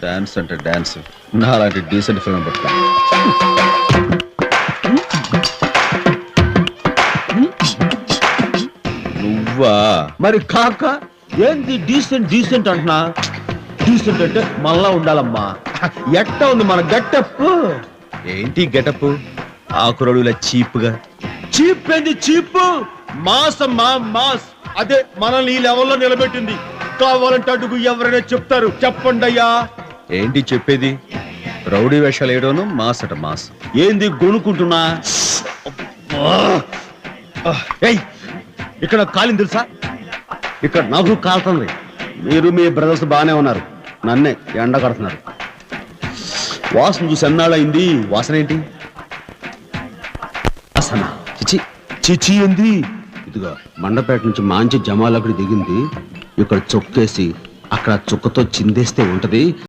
Dance అంటే dance, నా అలాంటి డీసెంట్ ఫిల్మ్ పట్ల. నువ్వా? మరి కాక ఏంది డీసెంట్ డీసెంట్ అంటున్నా? డీసెంట్ అంటే మళ్ళా ఉండాలమ్మా. ఎట్ట ఉంది మన గెటప్? ఏంటి గెటప్? ఆకురడుల చీప్ గా. చీప్ ఏంది చీప్? మాస్ అమ్మా మాస్. అదే మనల్ని ఈ లెవెల్లో నిలబెట్టింది. కావాలంటే అడుగు, ఎవరైనా చెప్తారు. చెప్పండి అయ్యా. ఏంటి చెప్పేది? రౌడీ వేషాలు వేయడం మాస్ అట మాస్. ఏంది గొనుక్కుంటున్నా? ఏయ్, ఇక్కడ కాలింది తెలుసా? ఇక్కడ నాకు కాలుతుంది. మీరు మీ బ్రదర్స్ బాగానే ఉన్నారు, నన్నే ఎండ కడుతున్నారు. వాసన చూసి ఎన్నాళ్ళయింది. వాసన ఏంటి? వాసన చిచి చిచి ఏంది? ఇదిగో మండపేట నుంచి మంచి జమాలకుడి దిగింది. ఇక్కడ చొక్కేసి అక్కడ చుక్కతో చిందేస్తే ఉంటది.